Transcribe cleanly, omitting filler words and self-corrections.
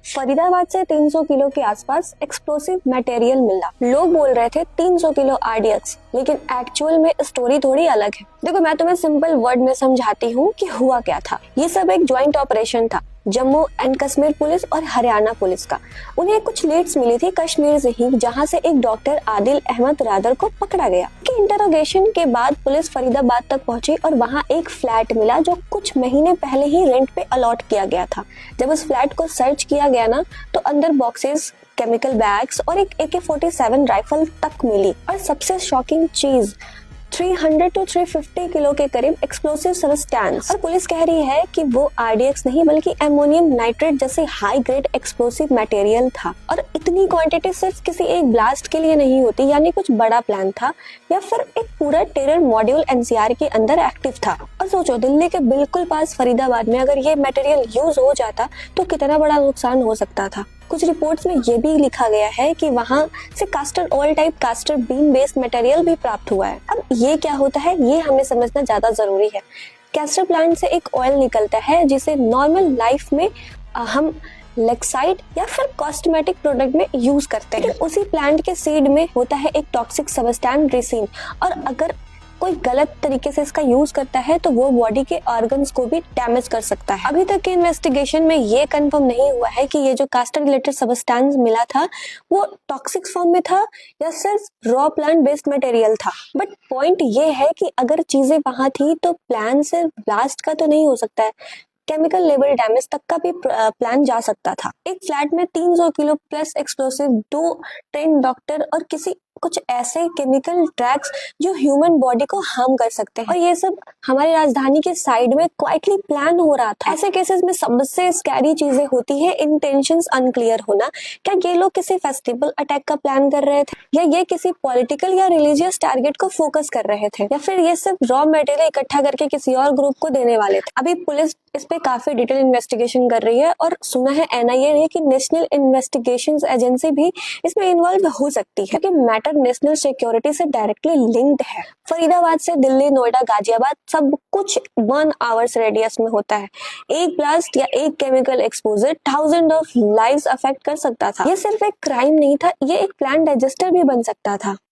फरीदाबाद से 300 किलो के आसपास एक्सप्लोसिव मटेरियल मिला। लोग बोल रहे थे 300 किलो आरडीएक्स, लेकिन एक्चुअल में स्टोरी थोड़ी अलग है। देखो, मैं तुम्हें सिंपल वर्ड में समझाती हूँ कि हुआ क्या था। ये सब एक ज्वाइंट ऑपरेशन था, जम्मू एंड कश्मीर पुलिस और हरियाणा पुलिस का। उन्हें कुछ लीड्स मिली थी कश्मीर से ही, जहां से एक डॉक्टर आदिल अहमद रादर को पकड़ा गया। कि इंटरोगेशन के बाद पुलिस फरीदाबाद तक पहुंची और वहां एक फ्लैट मिला जो कुछ महीने पहले ही रेंट पे अलॉट किया गया था। जब उस फ्लैट को सर्च किया गया ना, तो अंदर बॉक्सेस, केमिकल बैग्स और एक AK-47 राइफल तक मिली। और सबसे शॉकिंग चीज, 300 to 350 किलो के करीब एक्सप्लोसिव सब्सटेंस। और पुलिस कह रही है कि वो आरडीएक्स नहीं बल्कि अमोनियम नाइट्रेट जैसे हाई ग्रेड एक्सप्लोसिव मटेरियल था। और इतनी क्वांटिटी सिर्फ किसी एक ब्लास्ट के लिए नहीं होती, यानी कुछ बड़ा प्लान था या फिर एक पूरा टेरर मॉड्यूल एनसीआर के अंदर एक्टिव था। और सोचो, दिल्ली के बिल्कुल पास फरीदाबाद में अगर ये मटेरियल यूज हो जाता तो कितना बड़ा नुकसान हो सकता था। कुछ रिपोर्ट्स में ये भी लिखा गया है कि वहां से castor oil type castor bean based material भी प्राप्त हुआ है। अब ये क्या होता है, ये हमें समझना ज्यादा जरूरी है। कास्टर प्लांट से एक ऑयल निकलता है जिसे नॉर्मल लाइफ में हम लेक्साइड या फिर कॉस्मेटिक प्रोडक्ट में यूज करते हैं। उसी प्लांट के सीड में होता है एक टॉक्सिक सब्सटेंस रेसिन, और अगर कोई गलत तरीके से इसका यूज करता है तो वो बॉडी के ऑर्गन्स को भी डैमेज कर सकता है। अभी तक के इन्वेस्टिगेशन में ये कंफर्म नहीं हुआ है कि ये जो कास्टर रिलेटेड सब्सटेंस मिला था वो टॉक्सिक फॉर्म में था या सिर्फ रॉ प्लांट बेस्ड मटेरियल था। बट पॉइंट ये है कि अगर चीजें वहां थी तो प्लान सिर्फ ब्लास्ट का तो नहीं हो सकता है, केमिकल लेवल डैमेज तक का भी प्लान जा सकता था। एक फ्लैट में 300 kilo plus explosive, 2 train doctor और कुछ ऐसे केमिकल ट्रैक्स जो ह्यूमन बॉडी को हार्म कर सकते हैं। और ये सब हमारी राजधानी के साइड में क्वाइटली प्लान हो रहा था। ऐसे केसेस में सबसे स्कैरी चीजें होती है इंटेंशंस अनक्लियर होना। क्या ये लोग किसी फेस्टिवल अटैक का प्लान कर रहे थे, या ये किसी पॉलिटिकल या रिलीजियस टारगेट को फोकस कर रहे थे, या फिर ये सिर्फ रॉ मटेरियल इकट्ठा करके किसी और ग्रुप को देने वाले थे। अभी पुलिस इस पे काफी डिटेल इन्वेस्टिगेशन कर रही है और सुना है एनआईए ने कि नेशनल इन्वेस्टिगेशन एजेंसी भी इसमें इन्वॉल्व हो सकती है, क्योंकि मैटर नेशनल सिक्योरिटी से डायरेक्टली लिंक्ड है। फरीदाबाद से दिल्ली, नोएडा, गाजियाबाद सब कुछ 1 आवर्स रेडियस में होता है। एक ब्लास्ट या एक chemical exposure thousand of lives affect कर सकता था। ये सिर्फ एक क्राइम नहीं था, ये एक प्लान रजिस्टर भी बन सकता था।